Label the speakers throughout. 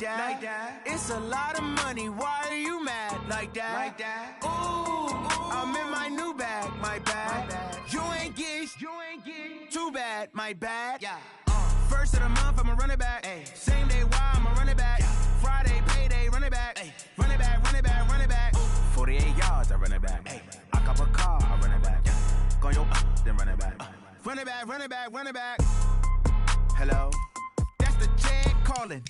Speaker 1: that. It's a lot of money. Why are you mad like that? Ooh, I'm in my new bag, my bad. You ain't get too bad, my bad. First of the month, I'ma run it back. Same day, why I'ma run it back. Friday, payday, run it back. Run it back, run it back, run it back. 48 yards, I run it back. I cop a car, I run it back. Go yo, then run it back. Run it back, run it back, run it back. Hello? That's the jag calling.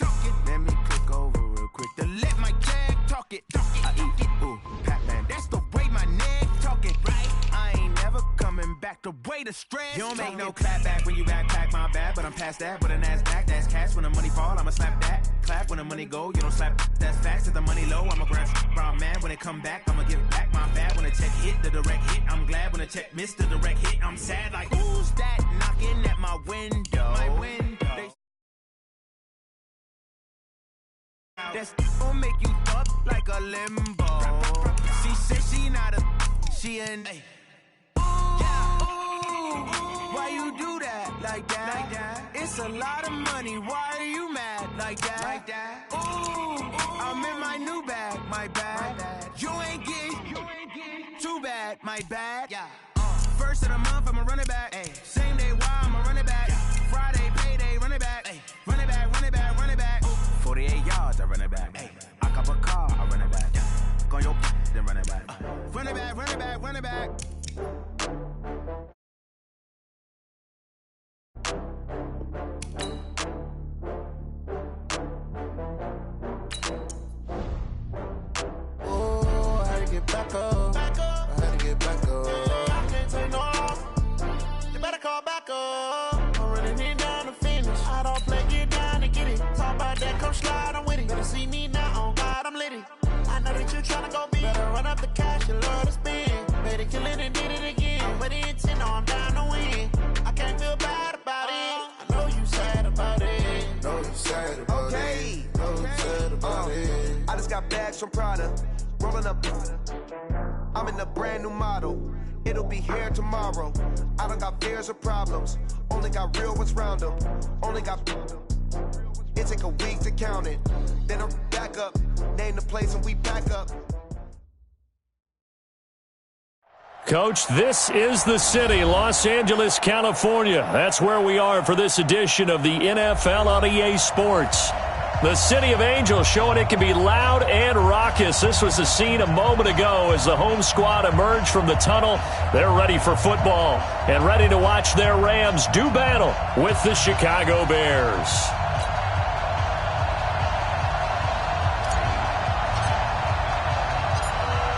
Speaker 1: Let me click over real quick to let my jag talk it. I eat it, ooh, Pac-Man. That's the way my neck talking, right? I ain't never coming back the way the stress. You don't make no clap back when you backpack, my bad, but I'm past that. But a NASDAQ, that's cash. When the money fall, I'ma slap that. Clap when the money go, you don't slap. That's facts. If the money low, I'ma grab brown man. When it come back, I'ma give back my bad. When the check hit, the direct hit. I'm glad when the check missed the direct hit. I'm sad like, who's that knocking at my window? My window. That's gon' make you up like a limbo. She said she not a, she an. Why you do that like that? It's a lot of money. Why are you mad like that? Ooh, I'm in my new bag, my bad. You ain't get too bad, my bad. First of the month, I'ma run it back. Same day, why I'ma run it back. Friday, payday, run it back. Run it back, run it back, run it back. 48 yards, I run it back. I cop a car, I run it back. Go yo, then run it back. Run it back, run it back, run it back.
Speaker 2: Oh, I had to get back up. I had to get back up. I can't take no loss. You better call back up. I'm running it down to finish. I don't play, get down to get it. Talk about that, come slide, I'm with it. Better see me now, on God, I'm litty. I know that you tryna go big. Better run up the cash, you love to spend. Better kill it and did it again. I'm with the intent, no, I'm down to win. I can't feel bad about it. I know you sad about it.
Speaker 3: Know you sad about it. Know you sad about it. I just got bags from Prada. Rolling up. I'm in a brand new model. It'll be here tomorrow. I don't got fears or problems. Only got real ones round them. Only got. It take a week to count it. Then I'm back up. Name the place and we back up.
Speaker 4: Coach, this is the city, Los Angeles, California. That's where we are for this edition of the NFL on EA Sports. The City of Angels showing it can be loud and raucous. This was the scene a moment ago as the home squad emerged from the tunnel. They're ready for football and ready to watch their Rams do battle with the Chicago Bears.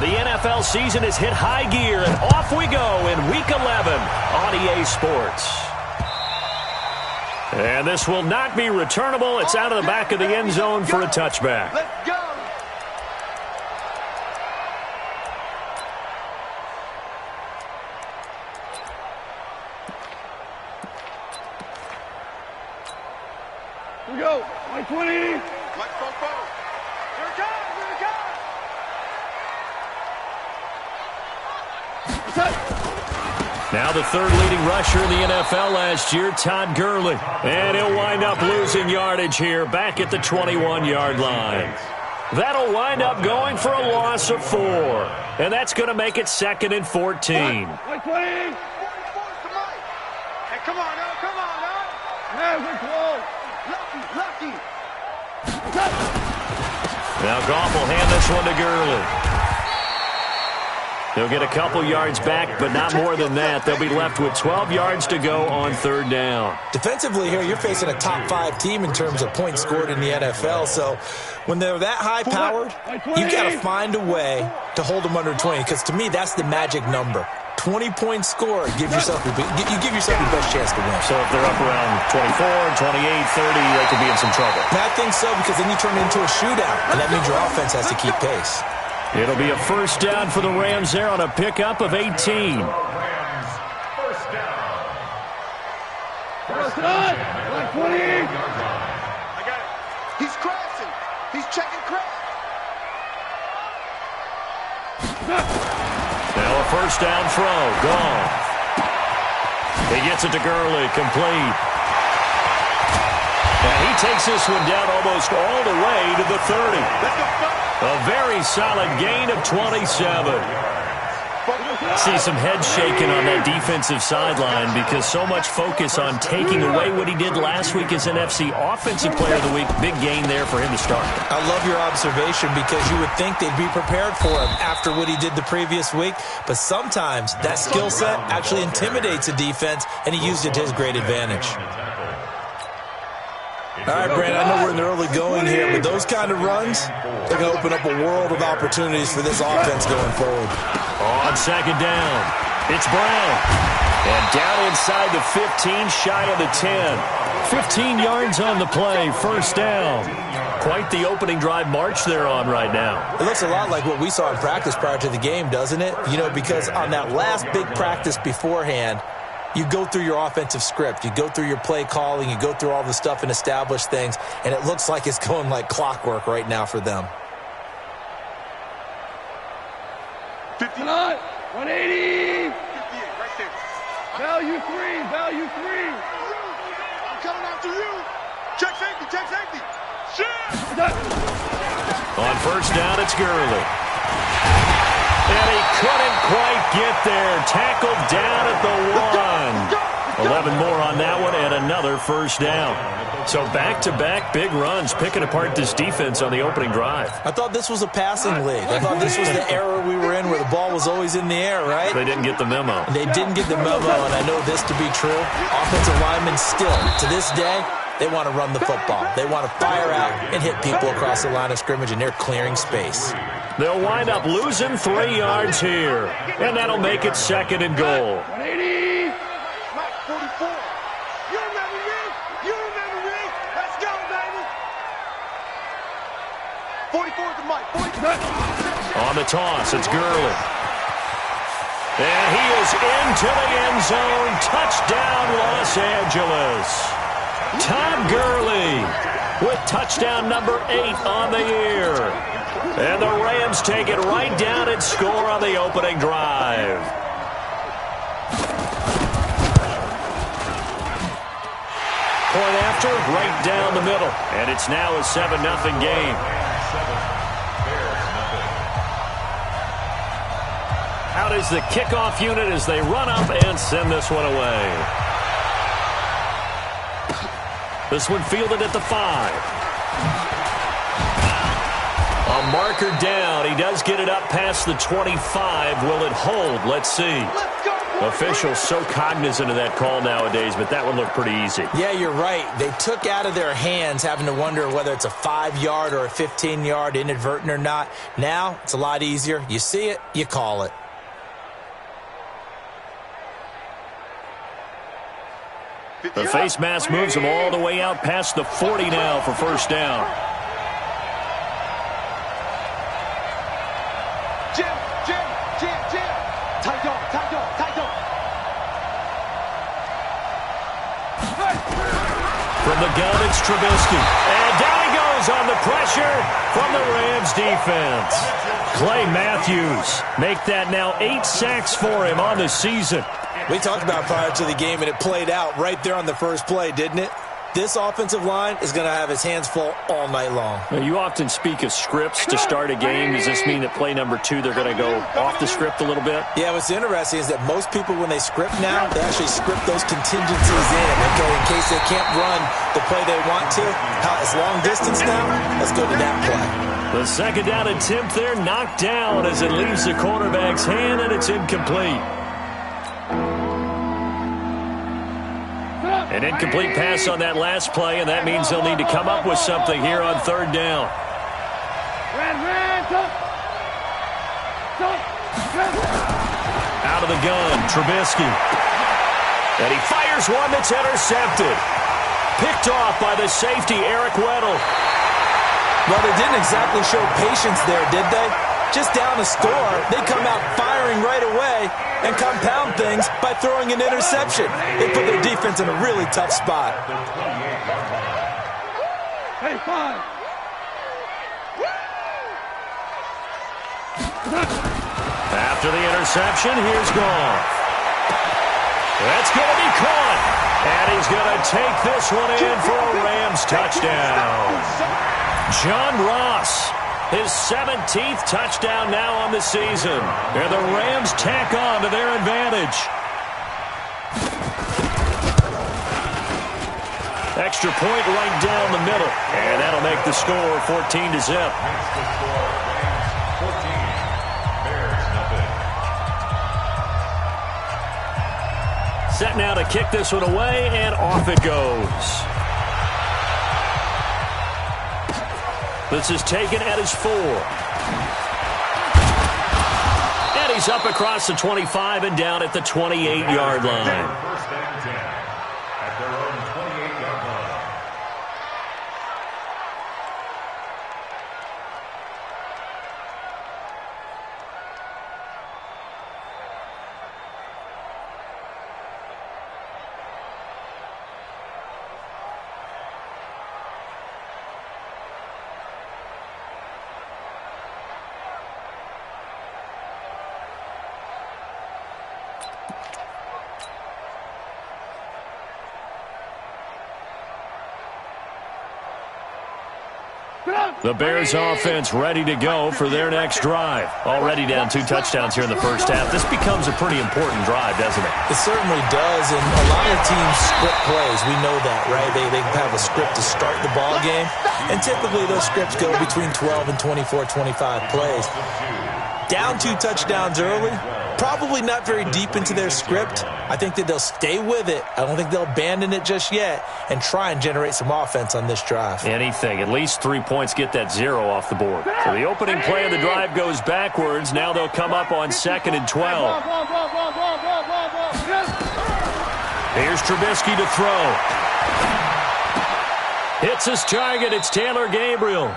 Speaker 4: The NFL season has hit high gear, and off we go in Week 11 on EA Sports. And this will not be returnable. It's out of the back of the end zone for a touchback.
Speaker 3: Let's go.
Speaker 5: Here we go. Mike 20.
Speaker 3: Mike Fofo.
Speaker 5: Here it comes. Here it comes.
Speaker 4: Now the third leading rusher in the NFL last year, Todd Gurley. And he'll wind up losing yardage here back at the 21-yard line. That'll wind up going for a loss of 4. And that's going to make it 2nd and 14.
Speaker 5: Mike 20.
Speaker 3: Hey, come on now. Come on now.
Speaker 5: Hey, we're close.
Speaker 3: Lucky.
Speaker 4: Now Goff will hand this one to Gurley. They'll get a couple yards back, but not more than that. They'll be left with 12 yards to go on 3rd down.
Speaker 6: Defensively here, you're facing a top-5 team in terms of points scored in the NFL. So when they're that high-powered, you got to find a way to hold them under 20, because to me, that's the magic number. 20 points scored, you give yourself your best chance to win.
Speaker 4: So if they're up around 24, 28, 30, they could be in some trouble.
Speaker 6: And I think so, because then you turn it into a shootout, and that means your offense has to keep pace.
Speaker 4: It'll be a first down for the Rams there on a pickup of 18.
Speaker 5: First down. Mike 20.
Speaker 3: I got it. He's crashing. He's checking crash.
Speaker 4: Now a first down throw. Gone. He gets it to Gurley. Complete. And he takes this one down almost all the way to the 30. A very solid gain of 27. See some heads shaking on that defensive sideline because so much focus on taking away what he did last week as NFC Offensive Player of the Week. Big gain there for him to start.
Speaker 6: I love your observation because you would think they'd be prepared for him after what he did the previous week. But sometimes that skill set actually intimidates a defense, and he used it to his great advantage. All right, Brandon, I know we're in the early going here, but those kind of runs, they're going to open up a world of opportunities for this offense going forward.
Speaker 4: On second down, it's Brown. And down inside the 15, shy of the 10. 15 yards on the play, first down. Quite the opening drive march they're on right now.
Speaker 6: It looks a lot like what we saw in practice prior to the game, doesn't it? You know, because on that last big practice beforehand, you go through your offensive script. You go through your play calling. You go through all the stuff and establish things. And it looks like it's going like clockwork right now for them.
Speaker 5: 59, 180. 58, right there. Value 3, value 3. I'm coming after you. Check safety, check safety. Shit.
Speaker 4: On first down, it's Gurley. And he couldn't quite get there. Tackled down at the 1. 11 more on that one and another first down. So back-to-back big runs, picking apart this defense on the opening drive.
Speaker 6: I thought this was a passing league. I thought this was the era we were in where the ball was always in the air, right?
Speaker 4: They didn't get the memo.
Speaker 6: They didn't get the memo, and I know this to be true. Offensive linemen still, to this day, they want to run the football. They want to fire out and hit people across the line of scrimmage, and they're clearing space.
Speaker 4: They'll wind up losing 3 yards here, and that'll make it second and goal.
Speaker 5: 180. Mike 44. You remember me? You remember me? Let's go, baby. 44 to Mike. 44.
Speaker 4: On the toss, it's Gurley. And he is into the end zone. Touchdown, Los Angeles. Todd Gurley with touchdown number 8 on the year. And the Rams take it right down and score on the opening drive. Point after, right down the middle. And it's now a 7-0 game. Out is the kickoff unit as they run up and send this one away. This one fielded at the 5. A marker down. He does get it up past the 25. Will it hold? Let's see. Officials so cognizant of that call nowadays, but that one looked pretty easy.
Speaker 6: Yeah, you're right. They took out of their hands having to wonder whether it's a 5-yard or a 15-yard, inadvertent or not. Now, it's a lot easier. You see it, you call it.
Speaker 4: The face mask moves him all the way out past the 40 now for first down.
Speaker 5: Jim. Tight dog.
Speaker 4: From the gun, it's Trubisky. And down he goes on the pressure from the Rams defense. Clay Matthews make that now 8 sacks for him on the season.
Speaker 6: We talked about prior to the game, and it played out right there on the first play, didn't it? This offensive line is going to have his hands full all night long.
Speaker 4: Now, you often speak of scripts to start a game. Does this mean that play number 2, they're going to go off the script a little bit?
Speaker 6: Yeah, what's interesting is that most people, when they script now, they actually script those contingencies in, okay, in case they can't run the play they want to. It's long distance now. Let's go to that play.
Speaker 4: The second down attempt there knocked down as it leaves the cornerback's hand, and it's incomplete. An incomplete pass on that last play, and that means they'll need to come up with something here on third down. Out of the gun, Trubisky. And he fires one that's intercepted. Picked off by the safety, Eric Weddle.
Speaker 6: Well, they didn't exactly show patience there, did they? Just down a score, they come out firing right away and compound things by throwing an interception. They put their defense in a really tough spot.
Speaker 5: Hey, 5.
Speaker 4: After the interception, here's Goff. That's going to be caught. And he's going to take this one in for a Rams touchdown. John Ross, his 17th touchdown now on the season. And the Rams tack on to their advantage. Extra point right down the middle. And that'll make the score 14-0. Set now to kick this one away, and off it goes. This is taken at his 4. And he's up across the 25 and down at the 28-yard line.
Speaker 7: First and 10 at their own 28-yard line.
Speaker 4: The Bears offense ready to go for their next drive. Already down 2 touchdowns here in the first half. This becomes a pretty important drive, doesn't it?
Speaker 6: It certainly does, and a lot of teams script plays. We know that, right? They have a script to start the ball game, and typically those scripts go between 12 and 24, 25 plays. Down 2 touchdowns early, probably not very deep into their script. I think that they'll stay with it. I don't think they'll abandon it just yet and try and generate some offense on this drive.
Speaker 4: Anything. At least 3 points, get that 0 off the board. So the opening play of the drive goes backwards. Now they'll come up on 2nd and 12. Here's Trubisky to throw. Hits his target. It's Taylor Gabriel.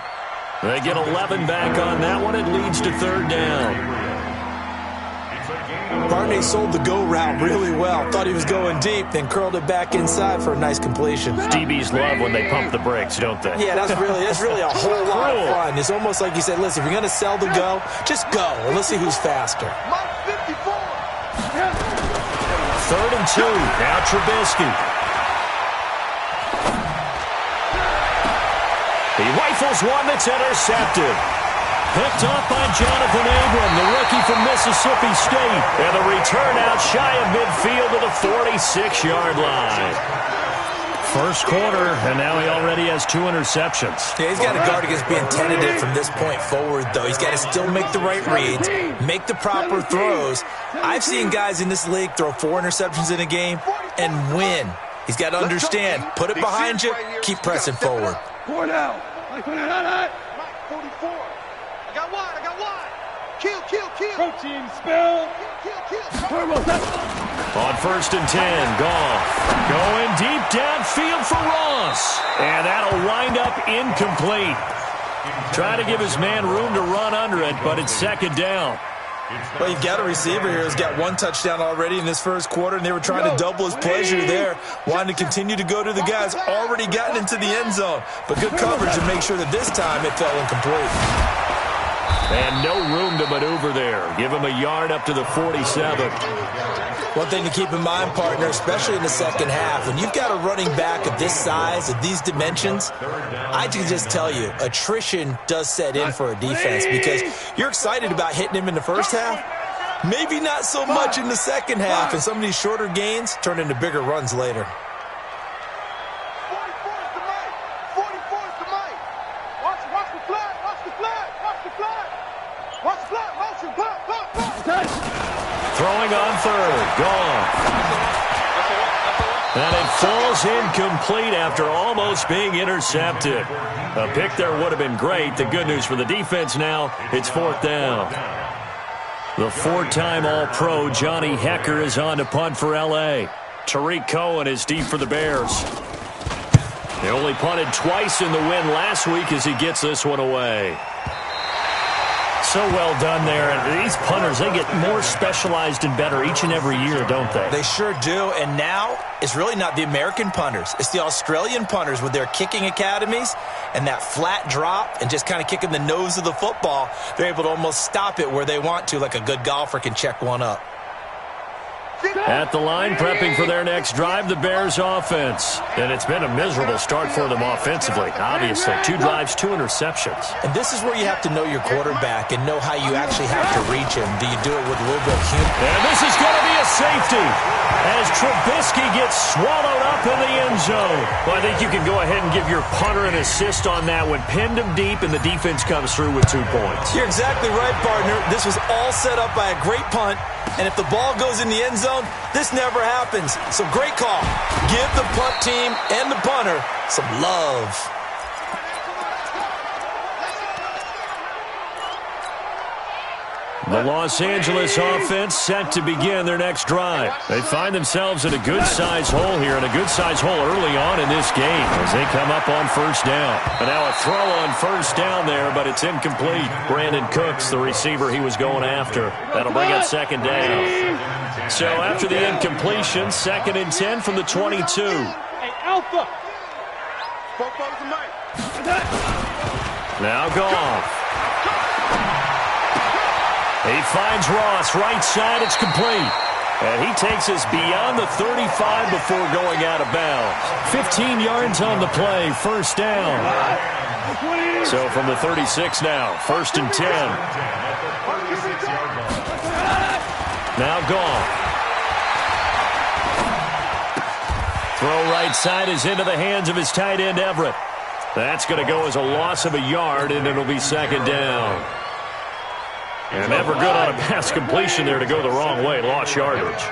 Speaker 4: They get 11 back on that one. It leads to 3rd down.
Speaker 6: Barney sold the go route really well. Thought he was going deep, then curled it back inside for a nice completion.
Speaker 4: DBs love when they pump the brakes, don't they?
Speaker 6: Yeah, that's really a whole lot of fun. It's almost like you said, listen, if you're going to sell the go, just go, and let's see who's faster.
Speaker 4: 3rd and 2. Now Trubisky. He rifles one that's intercepted. Picked off by Jonathan Abram, the rookie from Mississippi State. And the return out shy of midfield to the 46-yard line. First quarter, and now he already has 2 interceptions.
Speaker 6: Yeah, he's got to guard against being tentative from this point forward, though. He's got to still make the right reads, make the proper throws. I've seen guys in this league throw 4 interceptions in a game and win. He's got to understand, put it behind you, keep pressing forward.
Speaker 5: 4 down.
Speaker 2: 44. I got wide. Kill.
Speaker 5: Protein spill.
Speaker 2: Kill.
Speaker 4: On 1st and 10, Goff going deep downfield for Ross. And that'll wind up incomplete. Trying to give his man room to run under it, but it's 2nd down.
Speaker 6: Well, you've got a receiver here who's got 1 touchdown already in this first quarter, and they were trying to double his pleasure there, wanting to continue to go to the guys already gotten into the end zone. But good coverage to make sure that this time it fell incomplete.
Speaker 4: And no room to maneuver there. Give him a yard up to the 47.
Speaker 6: One thing to keep in mind, partner, especially in the second half, when you've got a running back of this size, of these dimensions, I can just tell you, attrition does set in for a defense because you're excited about hitting him in the first half. Maybe not so much in the second half, and some of these shorter gains turn into bigger runs later.
Speaker 2: 44 is the mic. Watch the flag. Motion. Block.
Speaker 4: Throwing on 3rd. Goff. And it falls incomplete after almost being intercepted. A pick there would have been great. The good news for the defense now, it's 4th down. The 4-time All-Pro Johnny Hecker is on to punt for L.A. Tariq Cohen is deep for the Bears. They only punted twice in the win last week as he gets this one away. So well done there. And these punters, they get more specialized and better each and every year, don't they?
Speaker 6: They sure do. And now it's really not the American punters. It's the Australian punters with their kicking academies and that flat drop and just kind of kicking the nose of the football. They're able to almost stop it where they want to, like a good golfer can check one up.
Speaker 4: At the line, prepping for their next drive, the Bears offense. And it's been a miserable start for them offensively, obviously. 2 drives, 2 interceptions.
Speaker 6: And this is where you have to know your quarterback and know how you actually have to reach him. Do you do it with a little bit of humor?
Speaker 4: And this is going to be a safety as Trubisky gets swallowed up in the end zone. Well, I think you can go ahead and give your punter an assist on that one. Pinned him deep, and the defense comes through with 2 points.
Speaker 6: You're exactly right, partner. This was all set up by a great punt. And if the ball goes in the end zone, this never happens. So great call. Give the punt team and the punter some love.
Speaker 4: The Los Angeles offense set to begin their next drive. They find themselves in a good-sized hole here, and a good-sized hole early on in this game as they come up on first down. And now a throw on first down there, but it's incomplete. Brandon Cooks, the receiver he was going after. That'll bring up second down. So after the incompletion, 2nd and 10 from the 22.
Speaker 5: Hey, Alpha!
Speaker 4: Now Goff. He finds Ross, right side, it's complete. And he takes us beyond the 35 before going out of bounds. 15 yards on the play, first down. So from the 36 now, 1st and 10. Now Goff. Throw right side is into the hands of his tight end, Everett. That's going to go as a loss of a yard, and it'll be 2nd down. And never good on a pass completion there to go the wrong way. Lost yardage.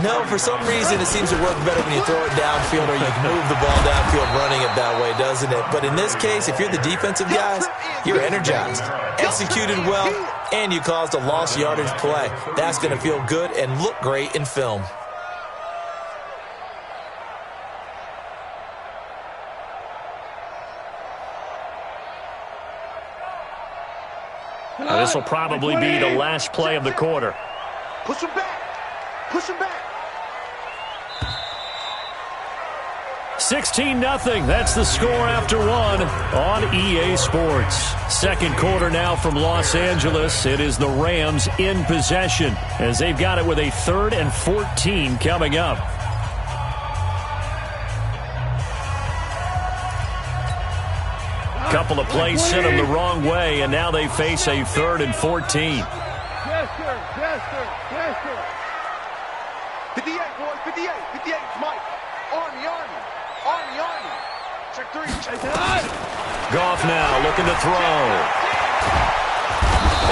Speaker 6: No, for some reason it seems to work better when you throw it downfield or you can move the ball downfield running it that way, doesn't it? But in this case, if you're the defensive guys, you're energized, executed well, and you caused a lost yardage play. That's going to feel good and look great in film.
Speaker 4: This will probably be the last play of the quarter.
Speaker 5: Push him back. Push him back.
Speaker 4: 16-0. That's the score after 1 on EA Sports. 2nd quarter now from Los Angeles. It is the Rams in possession as they've got it with a 3rd and 14 coming up. Couple of plays sent them the wrong way, and now they face a 3rd and 14.
Speaker 5: Yes, sir. Yes, sir. Yes, sir. 58, boys. 58. 58. Mike. Army. Check 3. Check 3.
Speaker 4: Goff now looking to throw.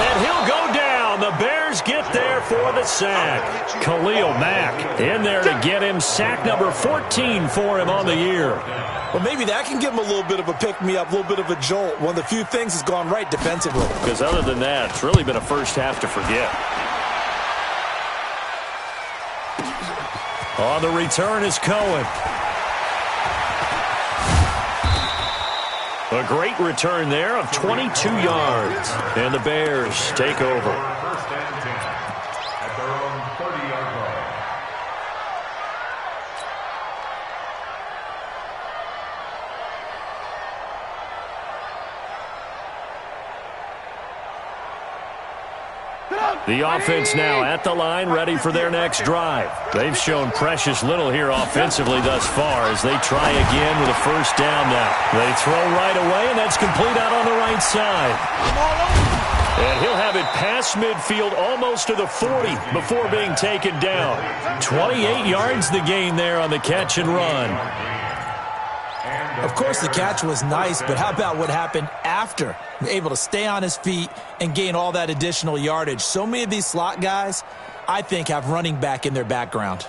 Speaker 4: And he'll go down. The Bears get there for the sack. Khalil Mack in there to get him. Sack number 14 for him on the year.
Speaker 6: Well, maybe that can give him a little bit of a pick-me-up, a little bit of a jolt. One of the few things has gone right defensively.
Speaker 4: Because other than that, it's really been a first half to forget. On the return is Cohen. A great return there of 22 yards. And the Bears take over.
Speaker 7: First and 10 at their own 30-yard line.
Speaker 4: The offense now at the line, ready for their next drive. They've shown precious little here offensively thus far as they try again with a first down now. They throw right away, and that's complete out on the right side. And he'll have it past midfield almost to the 40 before being taken down. 28 yards the gain there on the catch and run.
Speaker 6: Of course, the catch was nice, but how about what happened after? Able to stay on his feet and gain all that additional yardage. So many of these slot guys, I think, have running back in their background.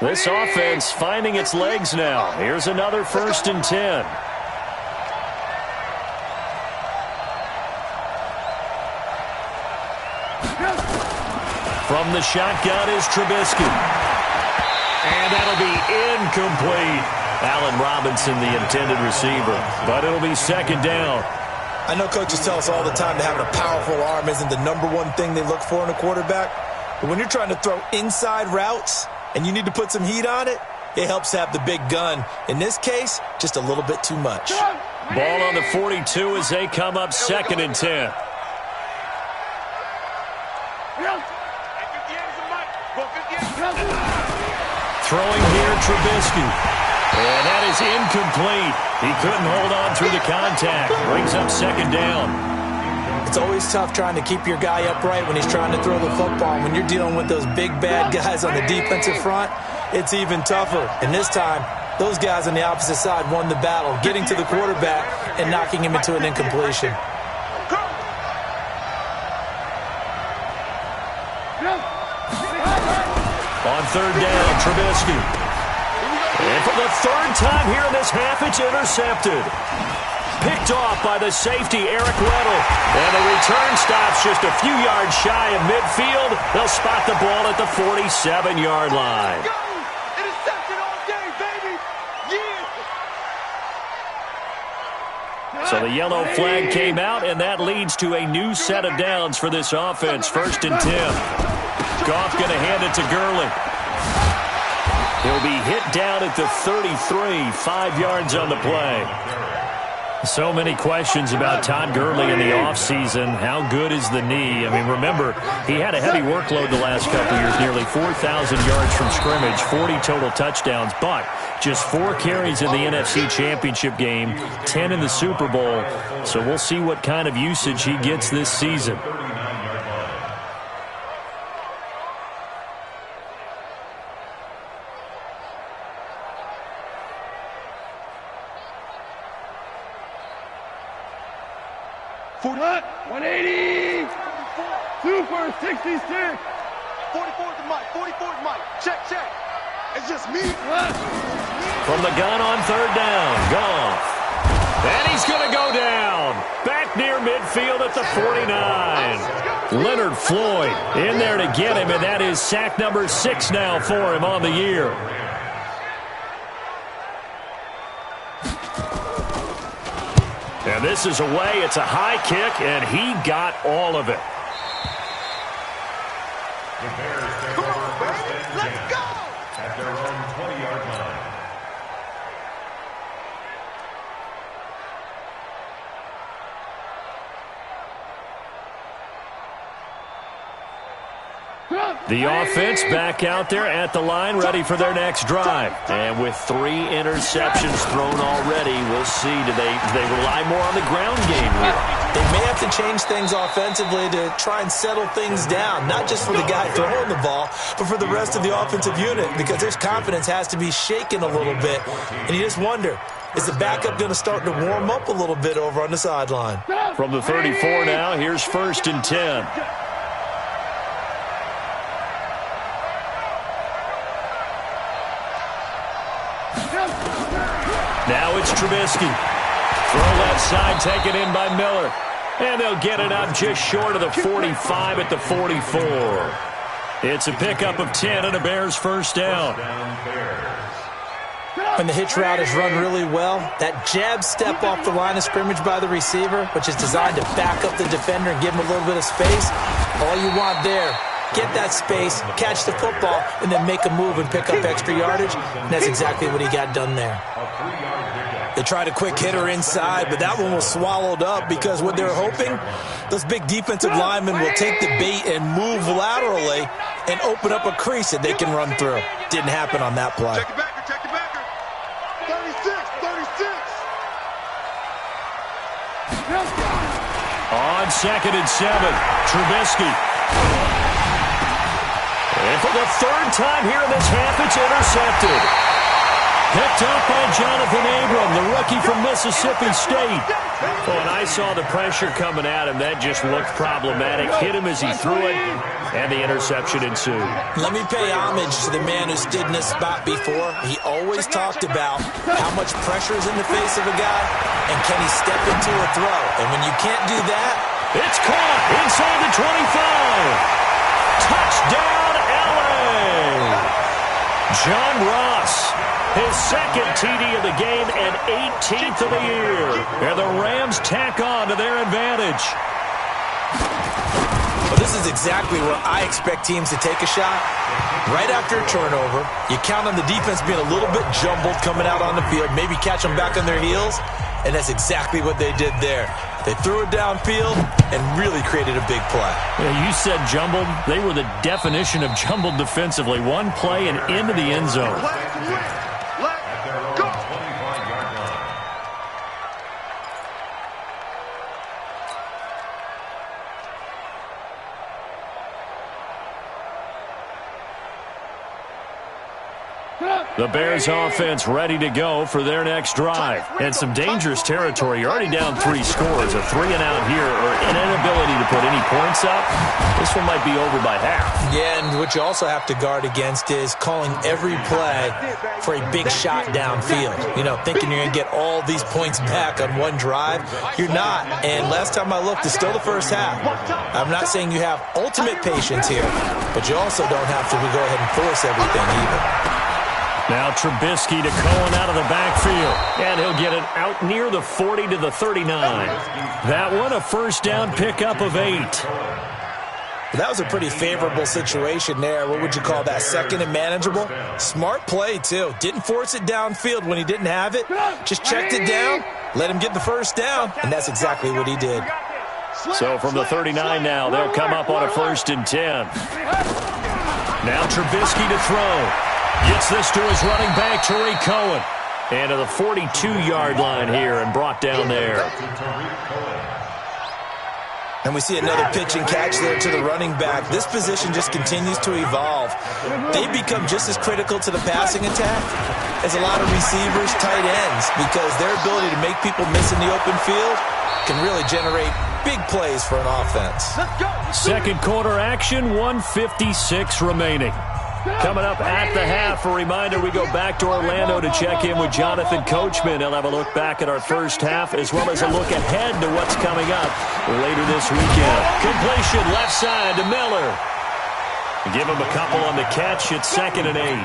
Speaker 4: This offense finding its legs now. Here's another 1st and 10. From the shotgun is Trubisky. And that'll be incomplete. Allen Robinson, the intended receiver. But it'll be 2nd down.
Speaker 6: I know coaches tell us all the time that having a powerful arm isn't the #1 thing they look for in a quarterback. But when you're trying to throw inside routes and you need to put some heat on it, it helps to have the big gun. In this case, just a little bit too much.
Speaker 4: Ball on the 42 as they come up 2nd and 10. Throwing here, Trubisky. And that is incomplete. He couldn't hold on through the contact. Brings up second down.
Speaker 6: It's always tough trying to keep your guy upright when he's trying to throw the football. When you're dealing with those big, bad guys on the defensive front, it's even tougher. And this time, those guys on the opposite side won the battle, getting to the quarterback and knocking him into an incompletion.
Speaker 4: On third down, Trubisky. And for the third time here in this half, it's intercepted. Picked off by the safety, Eric Weddle. And the return stops just a few yards shy of midfield. They'll spot the ball at the 47-yard line.
Speaker 5: Interception all day, baby! Yeah!
Speaker 4: So the yellow flag came out, and that leads to a new set of downs for this offense. 1st and 10. Goff going to hand it to Gurley. He'll be hit down at the 33, 5 yards on the play. So many questions about Todd Gurley in the offseason. How good is the knee? I mean, remember, he had a heavy workload the last couple years, nearly 4,000 yards from scrimmage, 40 total touchdowns, but just 4 carries in the NFC Championship game, 10 in the Super Bowl. So we'll see what kind of usage he gets this season.
Speaker 5: Hut, 180. Super 66.
Speaker 2: 44's the mic. 44's the mic. Check, check. It's just me.
Speaker 4: From the gun on third down, Goff. And he's going to go down. Back near midfield at the 49. Leonard Floyd in there to get him, and that is sack number 6 now for him on the year. And this is away. It's a high kick, and he got all of it.
Speaker 7: The Bears take over first and 10 at their own 20-yard line.
Speaker 4: The offense back out there at the line, ready for their next drive. And with 3 interceptions thrown already, we'll see. Do they rely more on the ground game here?
Speaker 6: They may have to change things offensively to try and settle things down, not just for the guy throwing the ball, but for the rest of the offensive unit, because his confidence has to be shaken a little bit. And you just wonder, is the backup going to start to warm up a little bit over on the sideline?
Speaker 4: From the 34 now, here's 1st and 10. Now it's Trubisky. Throw left side, taken in by Miller. And they'll get it up just short of the 45 at the 44. It's a pickup of 10 and a Bears first down.
Speaker 6: When the hitch route is run really well, that jab step off the line of scrimmage by the receiver, which is designed to back up the defender and give him a little bit of space, all you want there, get that space, catch the football, and then make a move and pick up extra yardage. And that's exactly what he got done there. They tried a quick hitter inside, but that one was swallowed up because what they're hoping, those big defensive linemen will take the bait and move laterally and open up a crease that they can run through. Didn't happen on that play.
Speaker 5: Check it backer, check it backer. 36, 36.
Speaker 4: On 2nd and 7, Trubisky. And for the 3rd time here in this half, it's intercepted. Picked up by Jonathan Abram, the rookie from Mississippi State. Oh, and I saw the pressure coming at him. That just looked problematic. Hit him as he threw it, and the interception ensued.
Speaker 6: Let me pay homage to the man who stood in this spot before. He always talked about how much pressure is in the face of a guy, and can he step into a throw. And when you can't do that,
Speaker 4: it's caught inside the 25. Touchdown, L.A. John Ross. His 2nd TD of the game and 18th of the year. And the Rams tack on to their advantage.
Speaker 6: Well, this is exactly where I expect teams to take a shot. Right after a turnover, you count on the defense being a little bit jumbled coming out on the field, maybe catch them back on their heels, and that's exactly what they did there. They threw it downfield and really created a big play.
Speaker 4: Yeah, you said jumbled. They were the definition of jumbled defensively. One play and into the end zone. The Bears offense ready to go for their next drive. And some dangerous territory. You're already down 3 scores. A 3-and-out here or an inability to put any points up. This one might be over by half.
Speaker 6: Yeah, and what you also have to guard against is calling every play for a big shot downfield. You know, thinking you're going to get all these points back on one drive. You're not. And last time I looked, it's still the first half. I'm not saying you have ultimate patience here, but you also don't have to go ahead and force everything either.
Speaker 4: Now Trubisky to Cohen out of the backfield. And he'll get it out near the 40 to the 39. That one, a first down pickup of 8.
Speaker 6: That was a pretty favorable situation there. What would you call that? Second and manageable? Smart play, too. Didn't force it downfield when he didn't have it. Just checked it down, let him get the first down, and that's exactly what he did.
Speaker 4: So from the 39 now, they'll come up on a 1st and 10. Now Trubisky to throw. Gets this to his running back, Tariq Cohen. And to the 42-yard line here and brought down there.
Speaker 6: And we see another pitch and catch there to the running back. This position just continues to evolve. They become just as critical to the passing attack as a lot of receivers, tight ends, because their ability to make people miss in the open field can really generate big plays for an offense.
Speaker 4: Second quarter action, 1:56 remaining. Coming up at the half, a reminder we go back to Orlando to check in with Jonathan Coachman. He'll have a look back at our first half as well as a look ahead to what's coming up later this weekend. Completion left side to Miller. Give him a couple on the catch. It's 2nd and 8.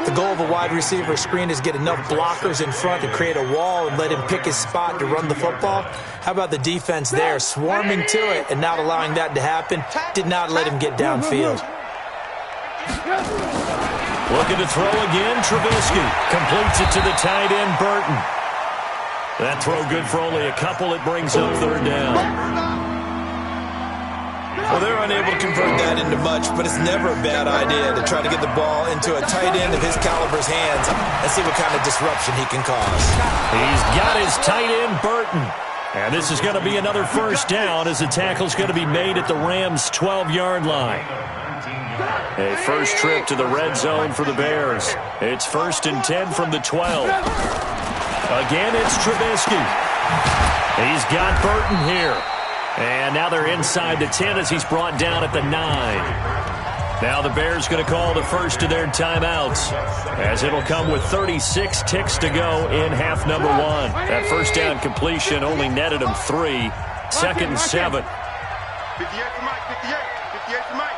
Speaker 6: The goal of a wide receiver screen is get enough blockers in front to create a wall and let him pick his spot to run the football. How about the defense there, swarming to it and not allowing that to happen? Did not let him get downfield.
Speaker 4: Looking to throw again, Trubisky. Completes it to the tight end, Burton. That throw good for only a couple. It brings up 3rd down.
Speaker 6: Well, they're unable to convert that into much, but it's never a bad idea to try to get the ball into a tight end of his caliber's hands and see what kind of disruption he can cause.
Speaker 4: He's got his tight end, Burton. And this is going to be another first down as the tackle's going to be made at the Rams' 12-yard line. A first trip to the red zone for the Bears. It's 1st and 10 from the 12. Again, it's Trubisky. He's got Burton here. And now they're inside the 10 as he's brought down at the 9. Now the Bears going to call the first of their timeouts as it'll come with 36 ticks to go in half number 1. That first down completion only netted him 3. 2nd and 7.
Speaker 5: 58 for Mike, 58 for Mike.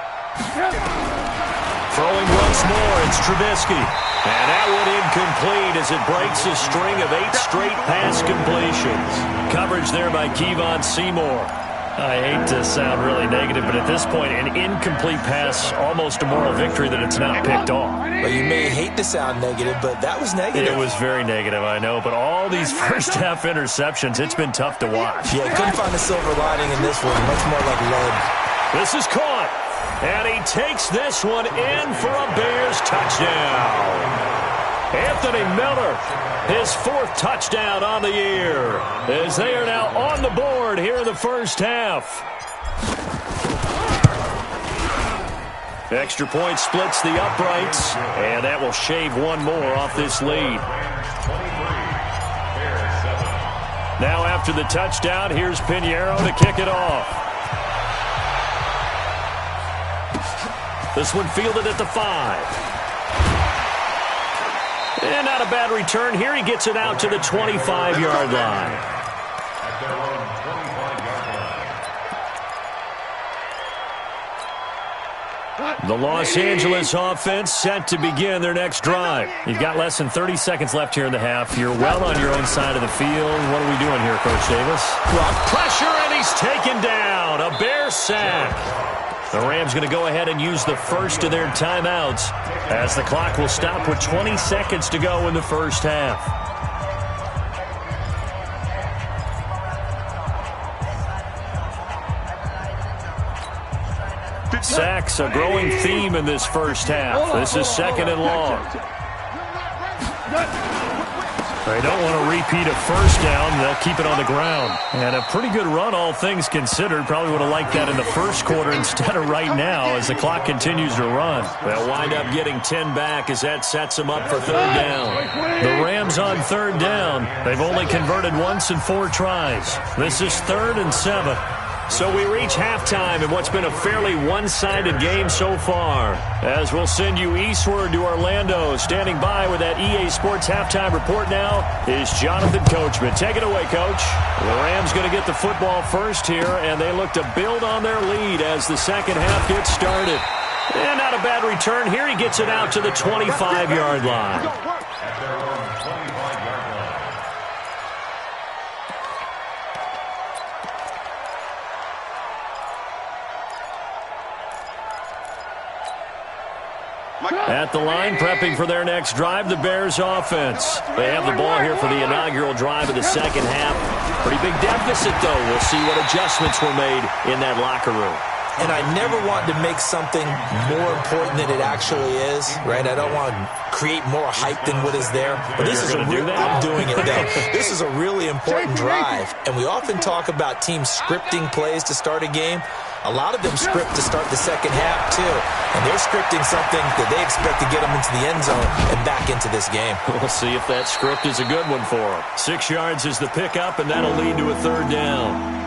Speaker 4: Throwing once more, it's Trubisky. And that one incomplete as it breaks a string of 8 straight pass completions. Coverage there by Kevon Seymour. I hate to sound really negative, but at this point, an incomplete pass, almost a moral victory that it's not picked off.
Speaker 6: Well, you may hate to sound negative, but that was negative.
Speaker 4: It was very negative, I know, but all these first-half interceptions, it's been tough to watch.
Speaker 6: Yeah, couldn't find a silver lining in this one. Much more like lead.
Speaker 4: This is caught. And he takes this one in for a Bears touchdown. Anthony Miller, his 4th touchdown on the year, as they are now on the board here in the first half. Extra point splits the uprights, and that will shave one more off this lead. Now after the touchdown, here's Pinheiro to kick it off. This one fielded at the 5. And not a bad return here. He gets it out to the 25-yard line. The Los Angeles offense set to begin their next drive. You've got less than 30 seconds left here in the half. You're well on your own side of the field. What are we doing here, Coach Davis? Pressure, and he's taken down. A Bear sack. The Rams going to go ahead and use the first of their timeouts as the clock will stop with 20 seconds to go in the first half. Sacks, a growing theme in this first half. This is 2nd and long. They don't want to repeat a first down. They'll keep it on the ground. And a pretty good run, all things considered. Probably would have liked that in the first quarter instead of right now as the clock continues to run. They'll wind up getting 10 back as that sets them up for 3rd down. The Rams on 3rd down. They've only converted once in 4 tries. This is 3rd and 7. So we reach halftime in what's been a fairly one-sided game so far. As we'll send you eastward to Orlando. Standing by with that EA Sports halftime report now is Jonathan Coachman. Take it away, Coach. The Rams going to get the football first here, and they look to build on their lead as the second half gets started. And not a bad return here. He gets it out to the 25-yard line.
Speaker 7: At their own 25-yard line.
Speaker 4: At the line, prepping for their next drive, the Bears offense. They have the ball here for the inaugural drive of the second half. Pretty big deficit, though. We'll see what adjustments were made in that locker room.
Speaker 6: And I never want to make something more important than it actually is, right? I don't want to create more hype than what is there. But this is I'm doing it, though. This is a really important drive. And we often talk about teams scripting plays to start a game. A lot of them script to start the second half, too. And they're scripting something that they expect to get them into the end zone and back into this game.
Speaker 4: We'll see if that script is a good one for them. 6 yards is the pickup, and that'll lead to a 3rd down.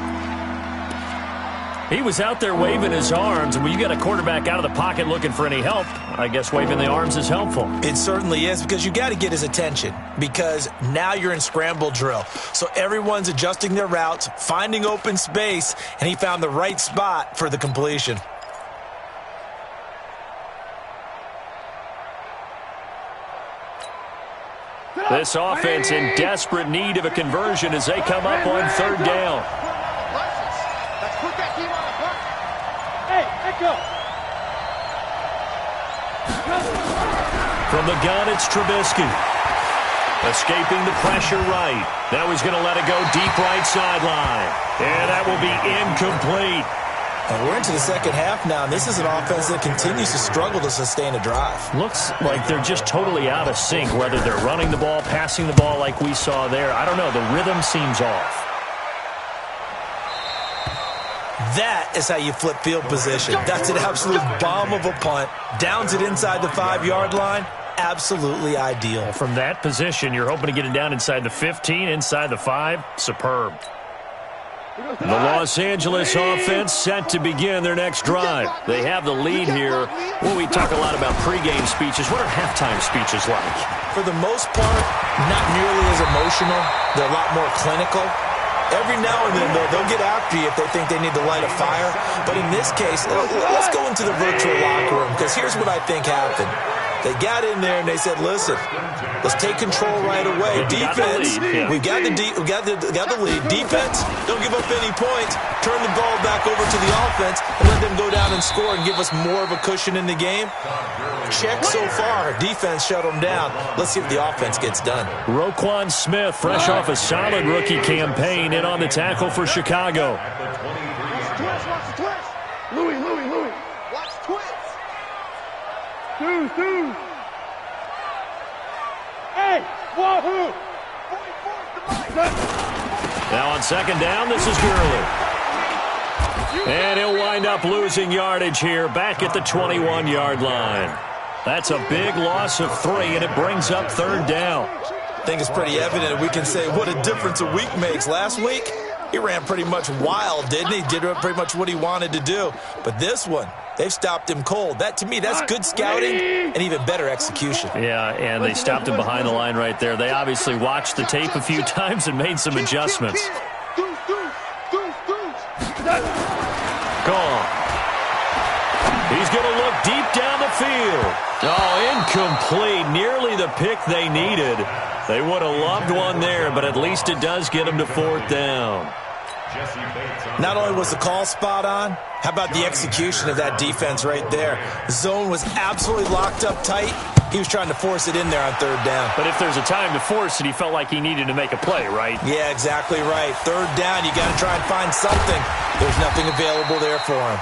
Speaker 4: He was out there waving his arms, and when you got a quarterback out of the pocket looking for any help, I guess waving the arms is helpful.
Speaker 6: It certainly is, because you got to get his attention, because now you're in scramble drill. So everyone's adjusting their routes, finding open space, and he found the right spot for the completion.
Speaker 4: This offense in desperate need of a conversion as they come up on 3rd down. From the gun, it's Trubisky. Escaping the pressure right. Now he's going to let it go deep right sideline. And that will be incomplete.
Speaker 6: And we're into the second half now, and this is an offense that continues to struggle to sustain a drive.
Speaker 4: Looks like they're just totally out of sync, whether they're running the ball, passing the ball like we saw there. I don't know. The rhythm seems off.
Speaker 6: That is how you flip field position. That's an absolute bomb of a punt. Downs it inside the 5-yard line. Absolutely ideal.
Speaker 4: From that position, you're hoping to get it down inside the 15, inside the 5. Superb. The Los Angeles offense set to begin their next drive. They have the lead here. Well, we talk a lot about pregame speeches. What are halftime speeches like?
Speaker 6: For the most part, not nearly as emotional. They're a lot more clinical. Every now and then, they'll get after you if they think they need to light a fire. But in this case, let's go into the virtual locker room, because here's what I think happened. They got in there and they said, listen, let's take control right away. Defense, we got the lead. Defense, don't give up any points. Turn the ball back over to the offense and let them go down and score and give us more of a cushion in the game. Check so far. Defense shut them down. Let's see if the offense gets done.
Speaker 4: Roquan Smith, fresh off a solid rookie campaign, in on the tackle for Chicago.
Speaker 5: Watch the twist. Louis. Watch the twist. Two. Hey, wahoo!
Speaker 4: Now on 2nd down, this is Gurley. And he'll wind up losing yardage here, back at the 21-yard line. That's a big loss of 3, and it brings up 3rd down.
Speaker 6: I think it's pretty evident. We can say what a difference a week makes. Last week, he ran pretty much wild, didn't he? Did pretty much what he wanted to do. But this one, they've stopped him cold. That, to me, that's good scouting and even better execution.
Speaker 4: Yeah, and they stopped him behind the line right there. They obviously watched the tape a few times and made some adjustments. Gone. He's going to look deep down the field. Oh, incomplete. Nearly the pick they needed. They would have loved one there, but at least it does get them to 4th down.
Speaker 6: Not only was the call spot on, how about the execution of that defense right there? The zone was absolutely locked up tight. He was trying to force it in there on 3rd down.
Speaker 4: But if there's a time to force it, he felt like he needed to make a play, right?
Speaker 6: Yeah, exactly right. 3rd down, you got to try and find something. There's nothing available there for him.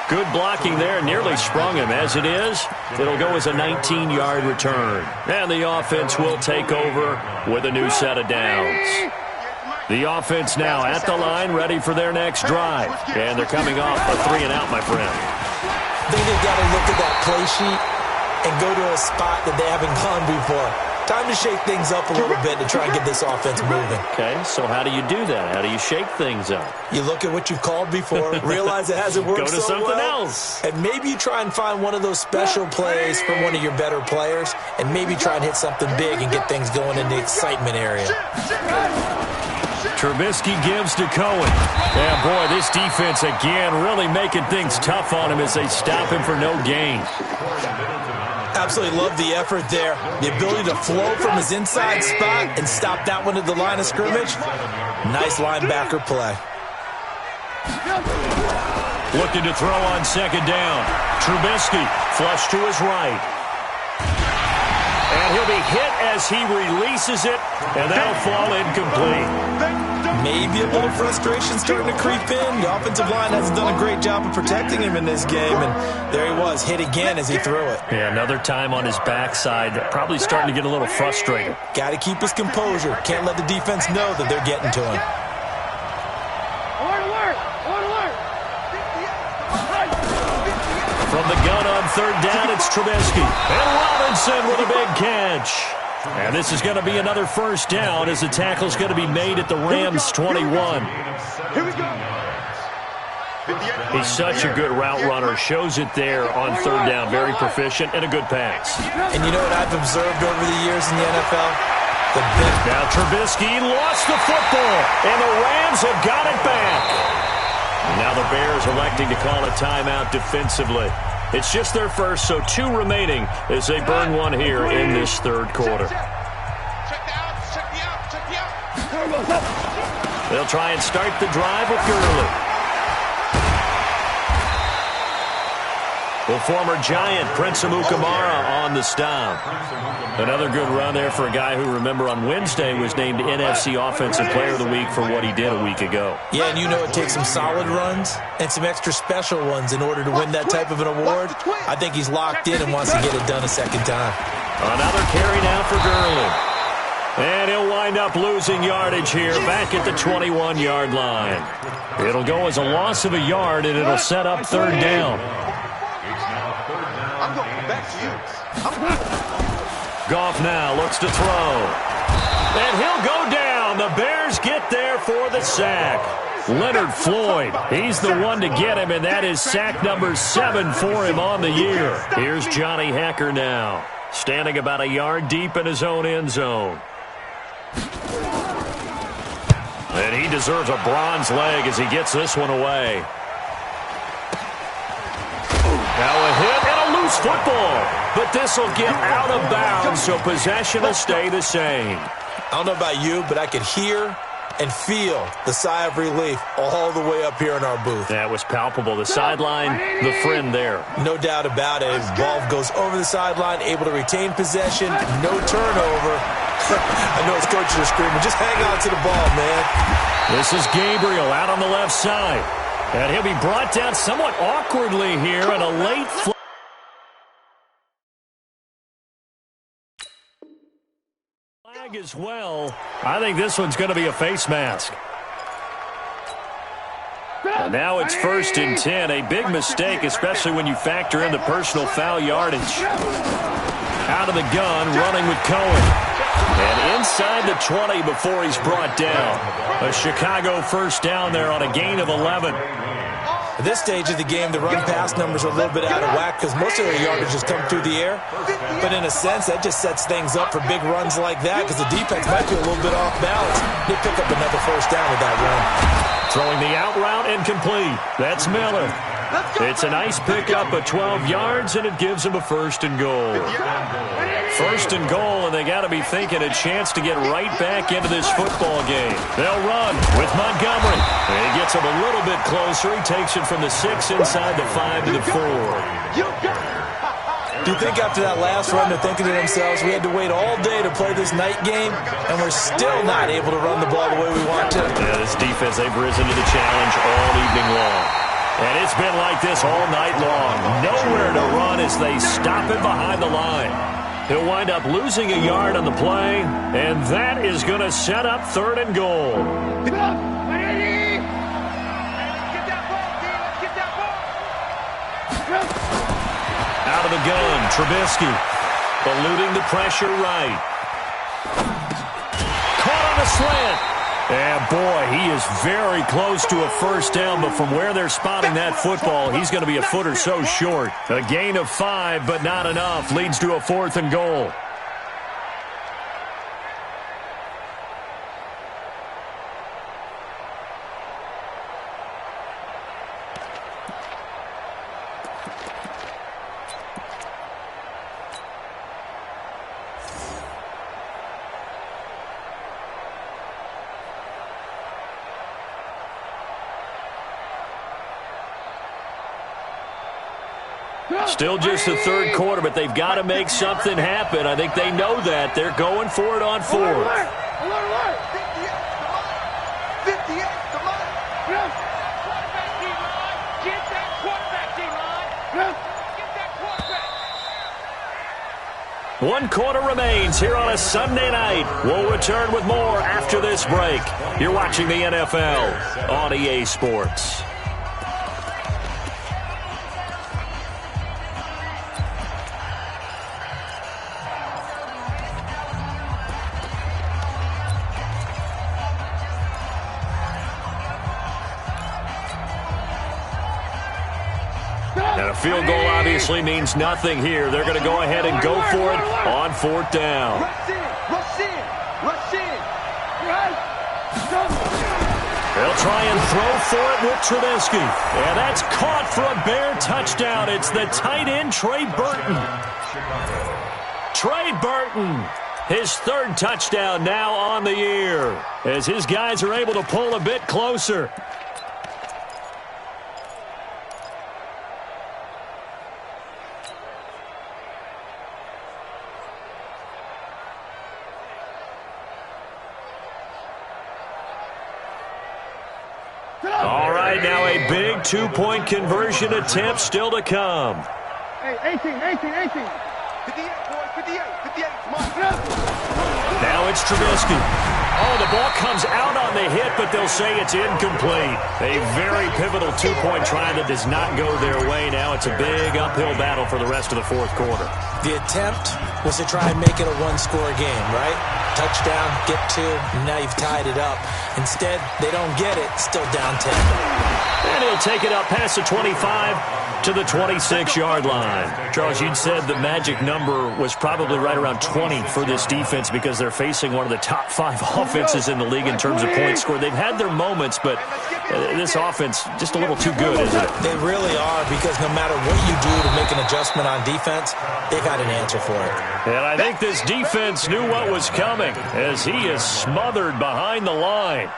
Speaker 4: Good blocking there, nearly sprung him. As it is, it'll go as a 19-yard return. And the offense will take over with a new set of downs. The offense now at the line, ready for their next drive. And they're coming off a 3-and-out, my friend.
Speaker 6: I think they've got to look at that play sheet and go to a spot that they haven't gone before. Time to shake things up a little bit to try and get this offense moving.
Speaker 4: Okay, so how do you do that? How do you shake things up?
Speaker 6: You look at what you've called before, realize it hasn't worked
Speaker 4: go to
Speaker 6: so
Speaker 4: something
Speaker 6: well,
Speaker 4: else.
Speaker 6: and maybe you try and find one of those special plays from one of your better players, and maybe try and hit something big and get things going in the excitement area.
Speaker 4: Trubisky gives to Cohen. Yeah, boy, this defense again really making things tough on him as they stop him for no gain.
Speaker 6: Absolutely love the effort there. The ability to flow from his inside spot and stop that one at the line of scrimmage. Nice linebacker play.
Speaker 4: Looking to throw on second down. Trubisky flush to his right. And he'll be hit as he releases it, and that'll fall incomplete.
Speaker 6: Maybe a little frustration starting to creep in. The offensive line hasn't done a great job of protecting him in this game, and there he was, hit again as he threw it.
Speaker 4: Yeah, another time on his backside, probably starting to get a little frustrated.
Speaker 6: Got to keep his composure. Can't let the defense know that they're getting to him.
Speaker 4: From the gun on third down, it's Trubisky. And Robinson with a big catch. And this is going to be another first down as the tackle's going to be made at the Rams 21.
Speaker 5: Here we go.
Speaker 4: He's such a good route runner. Shows it there on third down. Very proficient and a good pass.
Speaker 6: And you know what I've observed over the years in the NFL?
Speaker 4: Now Trubisky lost the football, and the Rams have got it back. Now the Bears electing to call a timeout defensively. It's just their first, so 2 remaining as they burn one here in this third quarter. They'll try and start the drive with Gurley. The former Giant, Prince Amukamara, on the stop. Another good run there for a guy who, remember, on Wednesday was named NFC Offensive Player of the Week for what he did a week ago.
Speaker 6: Yeah, and you know it takes some solid runs and some extra special ones in order to win that type of an award. I think he's locked in and wants to get it done a second time.
Speaker 4: Another carry now for Gurley. And he'll wind up losing yardage here back at the 21-yard line. It'll go as a loss of a yard, and it'll set up third down.
Speaker 5: I'm going back to you.
Speaker 4: Goff now looks to throw. And he'll go down. The Bears get there for the sack. Leonard Floyd, he's the one to get him, and that is sack number 7 for him on the year. Here's Johnny Hacker now, standing about a yard deep in his own end zone. And he deserves a bronze leg as he gets this one away. Now a hit and a loose football. But this will get out of bounds, so possession will stay the same.
Speaker 6: I don't know about you, but I could hear and feel the sigh of relief all the way up here in our booth.
Speaker 4: That was palpable. The sideline, the friend there.
Speaker 6: No doubt about it. Ball goes over the sideline, able to retain possession, no turnover. I know his coaches are screaming, just hang on to the ball, man.
Speaker 4: This is Gabriel out on the left side. And he'll be brought down somewhat awkwardly here in a late flag as well. I think this one's going to be a face mask. And now it's 1st and 10. A big mistake, especially when you factor in the personal foul yardage. Out of the gun, running with Cohen. And inside the 20 before he's brought down. A Chicago first down there on a gain of 11.
Speaker 6: At this stage of the game, the run-pass numbers are a little bit out of whack because most of their yardage has come through the air. But in a sense, that just sets things up for big runs like that because the defense might be a little bit off balance. They pick up another first down with that run.
Speaker 4: Throwing the out route and complete. That's Miller. It's a nice pickup of 12 yards, and it gives him a 1st and goal. 1st and goal, and they got to be thinking a chance to get right back into this football game. They'll run with Montgomery. And he gets him a little bit closer. He takes it from the 6 inside the 5 to the 4.
Speaker 6: Do you think after that last run they're thinking to themselves, we had to wait all day to play this night game, and we're still not able to run the ball the way we want to?
Speaker 4: Yeah, this defense, they've risen to the challenge all evening long. And it's been like this all night long. Nowhere to run as they stop him behind the line. He'll wind up losing a yard on the play, and that is going to set up 3rd and goal.
Speaker 5: Get up! 180! Get that ball, D. Let's get that ball.
Speaker 4: Out of the gun, Trubisky. Eluding the pressure right. Caught on a slant. And boy, he is very close to a first down, but from where they're spotting that football, he's going to be a foot or so short. A gain of 5, but not enough, leads to a 4th and goal. Still just the 3rd quarter, but they've got to make something happen. I think they know that. They're going for it on 4th.
Speaker 5: Alert! 58, come on! Quarterback D-line! Get that quarterback D-line! Get that quarterback!
Speaker 4: 1 quarter remains here on a Sunday night. We'll return with more after this break. You're watching the NFL on EA Sports. And a field goal obviously means nothing here. They're going to go ahead and go for it on 4th down.
Speaker 5: Rush in!
Speaker 4: They'll try and throw for it with Trubisky. And that's caught for a Bear touchdown. It's the tight end, Trey Burton. Trey Burton, his 3rd touchdown now on the year, as his guys are able to pull a bit closer. All right, now a big 2-point conversion attempt still to come.
Speaker 5: Hey, 18. 58, boys, 58, come on.
Speaker 4: Now it's Trubisky. Oh, the ball comes out on the hit, but they'll say it's incomplete. A very pivotal 2-point try that does not go their way. Now it's a big uphill battle for the rest of the 4th quarter.
Speaker 6: The attempt was to try and make it a 1-score game, right? Touchdown, get 2, and now you've tied it up. Instead, they don't get it, still down 10.
Speaker 4: And he'll take it up past the 25 to the 26-yard line. Charles, you'd said the magic number was probably right around 20 for this defense because they're facing one of the top 5 offenses in the league in terms of points scored. They've had their moments, but this offense just a little too good, isn't it?
Speaker 6: They really are, because no matter what you do to make an adjustment on defense, they've got an answer for it.
Speaker 4: And I think this defense knew what was coming as he is smothered behind the line.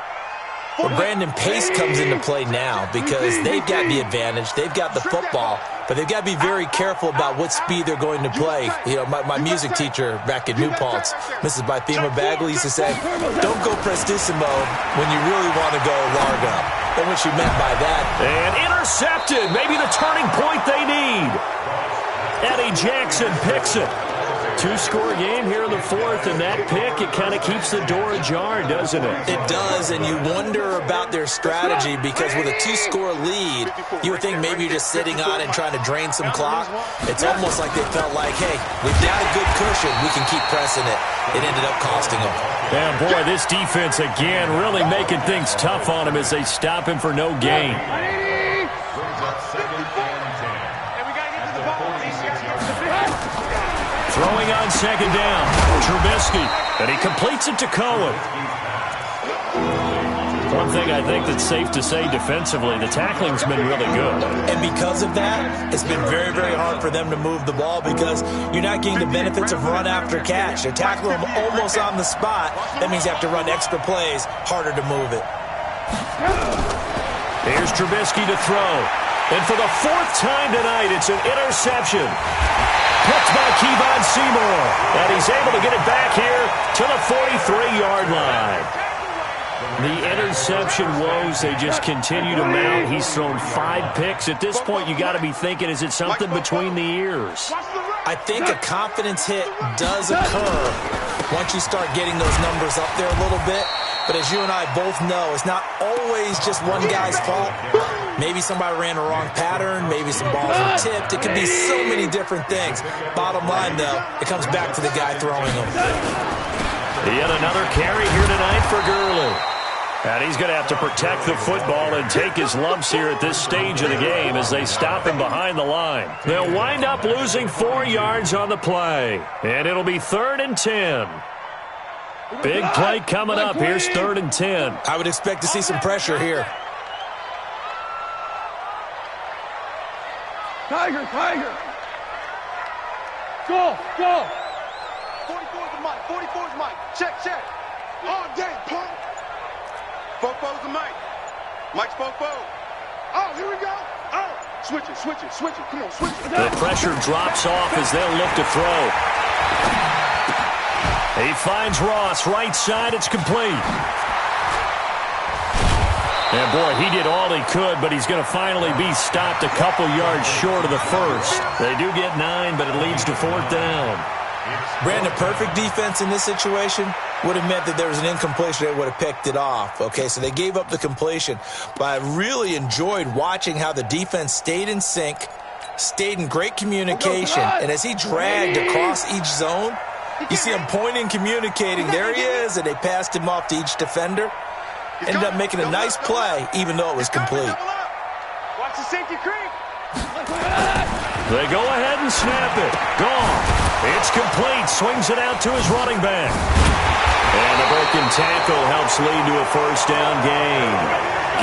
Speaker 6: Well, Brandon, pace comes into play now because they've got the advantage. They've got the football, but they've got to be very careful about what speed they're going to play. You know, my music teacher back in New Paltz, Mrs. Bythema Bagley, used to say, don't go prestissimo when you really want to go largo. And what she meant by that.
Speaker 4: And intercepted, maybe the turning point they need. Eddie Jackson picks it. 2-score game here in the 4th, and that pick, it kind of keeps the door ajar, doesn't it?
Speaker 6: It does, and you wonder about their strategy because with a 2-score lead, you would think maybe you're just sitting on it and trying to drain some clock. It's almost like they felt like, hey, we've got a good cushion. We can keep pressing it. It ended up costing them.
Speaker 4: And, boy, this defense, again, really making things tough on him as they stop him for no gain. Throwing on 2nd down, Trubisky, and he completes it to Cohen. One thing I think that's safe to say defensively, the tackling's been really good.
Speaker 6: And because of that, it's been very, very hard for them to move the ball because you're not getting the benefits of run after catch. They tackle them almost on the spot. That means you have to run extra plays, harder to move it.
Speaker 4: Here's Trubisky to throw. And for the 4th time tonight, it's an interception. Picked by Kevon Seymour. And he's able to get it back here to the 43-yard line. The interception woes, they just continue to mount. He's thrown 5 picks. At this point, you got to be thinking, is it something between the ears?
Speaker 6: I think a confidence hit does occur once you start getting those numbers up there a little bit. But as you and I both know, it's not always just one guy's fault. Maybe somebody ran the wrong pattern. Maybe some balls were tipped. It could be so many different things. Bottom line, though, it comes back to the guy throwing them.
Speaker 4: Yet another carry here tonight for Gurley. And he's going to have to protect the football and take his lumps here at this stage of the game as they stop him behind the line. They'll wind up losing 4 yards on the play. And it'll be 3rd and 10. Big play coming up. Here's 3rd and 10.
Speaker 6: I would expect to see some pressure here.
Speaker 5: Tiger. Go.
Speaker 2: 44's the mic. 44's mic. Check.
Speaker 5: All day, punk.
Speaker 2: Fofo's the mic. Mike's Fofo.
Speaker 5: Oh, here we go. Oh, switch it. Come on, switch it.
Speaker 4: The pressure drops off as they'll look to throw. He finds Ross, right side, it's complete. And boy, he did all he could, but he's going to finally be stopped a couple yards short of the first. They do get 9, but it leads to 4th down.
Speaker 6: Brandon, perfect defense in this situation would have meant that there was an incompletion. They would have picked it off. Okay, so they gave up the completion. But I really enjoyed watching how the defense stayed in sync, stayed in great communication, and as he dragged across each zone, you see him pointing, communicating. There he is, and they passed him off to each defender. Ended up making a nice play, even though it was complete.
Speaker 5: Watch the safety creep.
Speaker 4: They go ahead and snap it. Gone. It's complete. Swings it out to his running back. And the broken tackle helps lead to a 1st down gain.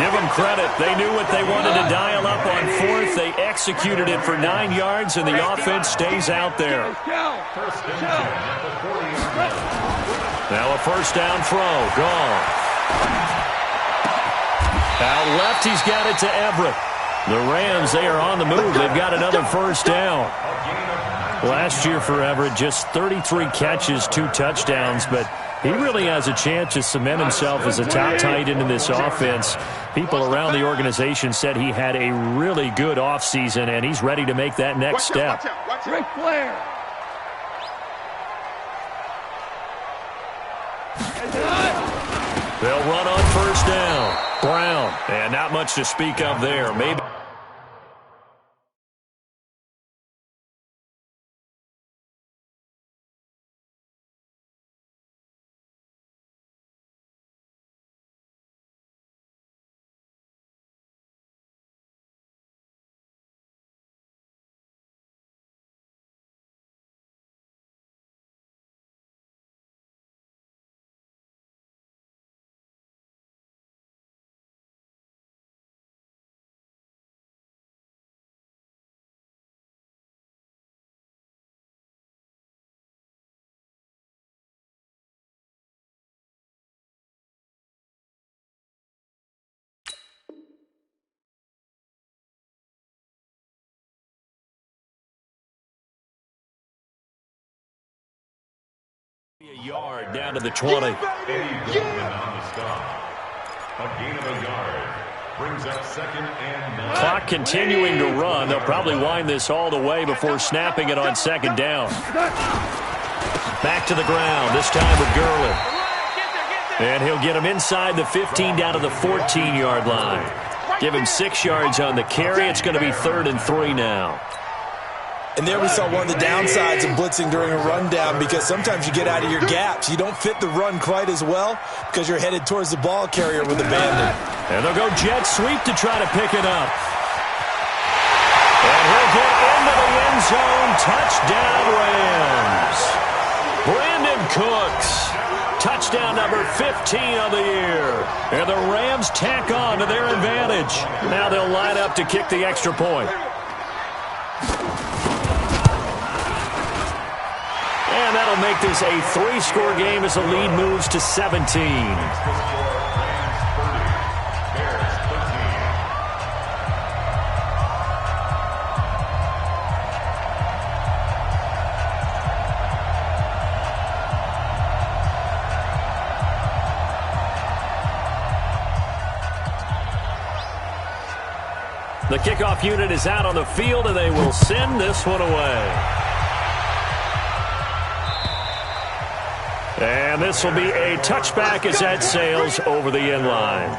Speaker 4: Give them credit. They knew what they wanted to dial up on 4th. They executed it for 9 yards, and the offense stays out there. Now a 1st down throw. Gone. Out left, he's got it to Everett. The Rams, they are on the move. They've got another 1st down. Last year for Everett, just 33 catches, 2 touchdowns, but he really has a chance to cement himself as a top tight end in this offense. People around the organization said he had a really good offseason, and he's ready to make that next step.
Speaker 5: Ric Flair.
Speaker 4: They'll run on 1st down. Brown, and not much to speak of there. Maybe a yard down to the 20.
Speaker 7: A gain of a yard brings up 2nd and 9.
Speaker 4: Clock continuing to run. They'll probably wind this all the way before snapping it on 2nd down. Back to the ground, this time with Gurley. And he'll get him inside the 15 down to the 14-yard line. Give him 6 yards on the carry. It's going to be 3rd and 3 now.
Speaker 6: And there we saw one of the downsides of blitzing during a rundown, because sometimes you get out of your gaps. You don't fit the run quite as well because you're headed towards the ball carrier with abandon.
Speaker 4: And they'll go jet sweep to try to pick it up. And he'll get into the end zone. Touchdown, Rams. Brandon Cooks. Touchdown number 15 of the year. And the Rams tack on to their advantage. Now they'll line up to kick the extra point. And that'll make this a 3-score game as the lead moves to 17. The kickoff unit is out on the field, and they will send this one away. And this will be a touchback as that sails over the end line.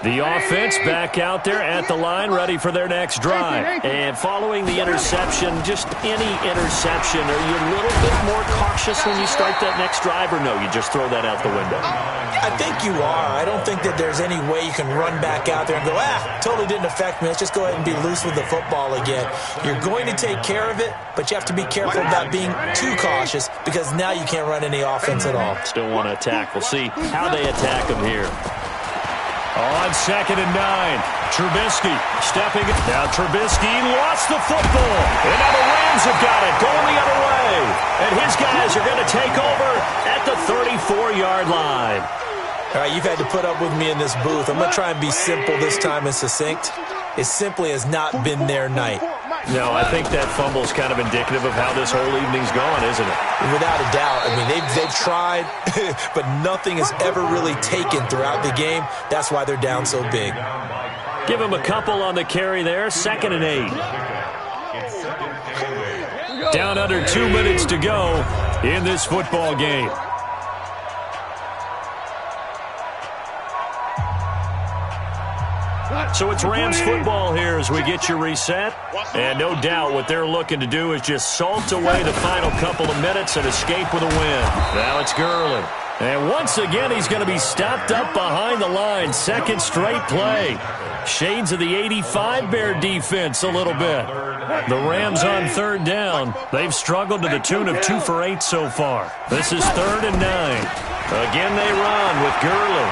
Speaker 4: The offense back out there at the line, ready for their next drive. And following the interception, just any interception, are you a little bit more cautious when you start that next drive, or no, you just throw that out the window?
Speaker 6: I think you are. I don't think that there's any way you can run back out there and go, totally didn't affect me. Let's just go ahead and be loose with the football again. You're going to take care of it, but you have to be careful about being too cautious because now you can't run any offense at all.
Speaker 4: Still want to attack. We'll see how they attack them here. On 2nd and 9, Trubisky stepping in. Now Trubisky lost the football. And now the Rams have got it, going the other way. And his guys are going to take over at the 34-yard line.
Speaker 6: All right, you've had to put up with me in this booth. I'm going to try and be simple this time and succinct. It simply has not been their night.
Speaker 4: No, I think that fumble is kind of indicative of how this whole evening's gone, isn't it?
Speaker 6: Without a doubt. I mean, they've tried, but nothing is ever really taken throughout the game. That's why they're down so big.
Speaker 4: Give him a couple on the carry there. 2nd and 8. Down under 2 minutes to go in this football game. So it's Rams football here as we get you reset. And no doubt what they're looking to do is just salt away the final couple of minutes and escape with a win. Now it's Gurley. And once again, he's going to be stopped up behind the line. Second straight play. Shades of the 85 Bear defense a little bit. The Rams on 3rd down. They've struggled to the tune of 2 for 8 so far. This is 3rd and 9. Again they run with Gurley.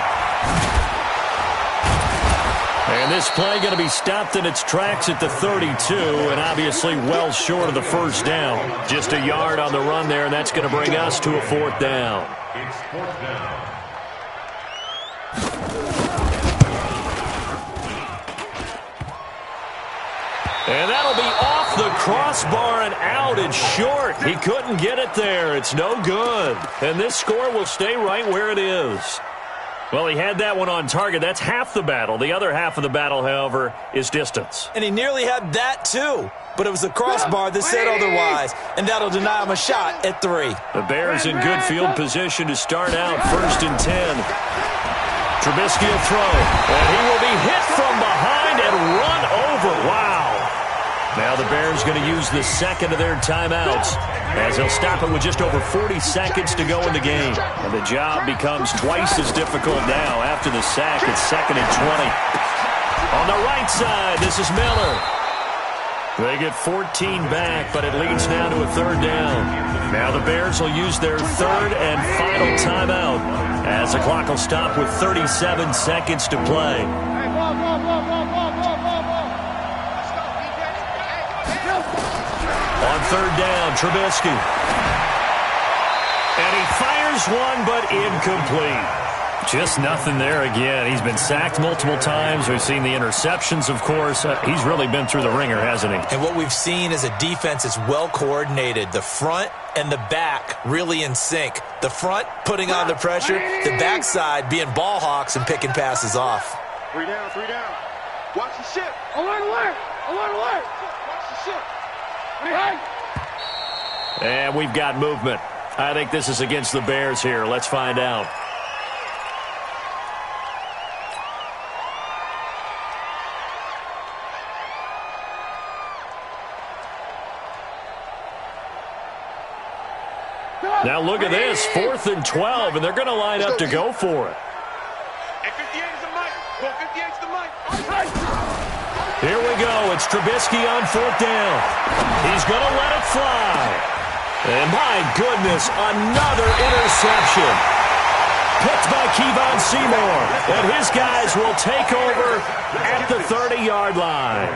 Speaker 4: And this play going to be stopped in its tracks at the 32, and obviously well short of the first down. Just a yard on the run there, and that's going to bring us to a 4th down.
Speaker 7: It's 4th down.
Speaker 4: And that'll be off the crossbar and out and short. He couldn't get it there. It's no good. And this score will stay right where it is. Well, he had that one on target. That's half the battle. The other half of the battle, however, is distance.
Speaker 6: And he nearly had that, too. But it was the crossbar that said otherwise. And that'll deny him a shot at 3.
Speaker 4: The Bears in good field position to start out 1st and 10. Trubisky will throw. And he will be hit from behind and run over. Wow. Now the Bears going to use the second of their timeouts as they'll stop it with just over 40 seconds to go in the game. And the job becomes twice as difficult now after the sack. It's 2nd and 20. On the right side, this is Miller. They get 14 back, but it leads now to a 3rd down. Now the Bears will use their 3rd and final timeout as the clock will stop with 37 seconds to play. On 3rd down, Trubisky. And he fires one, but incomplete. Just nothing there again. He's been sacked multiple times. We've seen the interceptions, of course. He's really been through the ringer, hasn't he?
Speaker 6: And what we've seen is a defense that's well coordinated. The front and the back really in sync. The front putting on the pressure. The backside being ball hawks and picking passes off.
Speaker 5: 3 down, 3 down. Watch the ship. Alert, alert. Alert, alert. Watch the ship.
Speaker 4: And we've got movement. I think this is against the Bears here. Let's find out. Now look at this, 4th and 12, and they're going to line up to go for it.
Speaker 5: And 58 is the mic. Go 58 is the mic.
Speaker 4: Here we go. It's Trubisky on 4th down. He's going to let it fly. And my goodness, another interception. Picked by Kevon Seymour. And his guys will take over at the 30-yard line.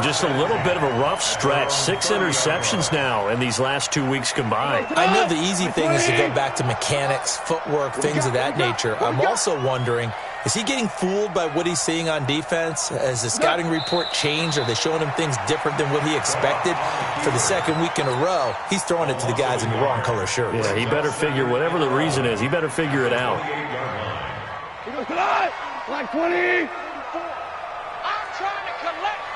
Speaker 4: Just a little bit of a rough stretch. 6 interceptions now in these last 2 weeks combined.
Speaker 6: I know the easy thing is to go back to mechanics, footwork, things of that nature. I'm also wondering Is he getting fooled by what he's seeing on defense? Has the scouting report changed? Are they showing him things different than what he expected? For the second week in a row, he's throwing it to the guys in the wrong color shirts.
Speaker 4: Yeah, he better figure, whatever the reason is, he better figure it out.
Speaker 5: He goes tonight, like 20.
Speaker 8: I'm trying to collect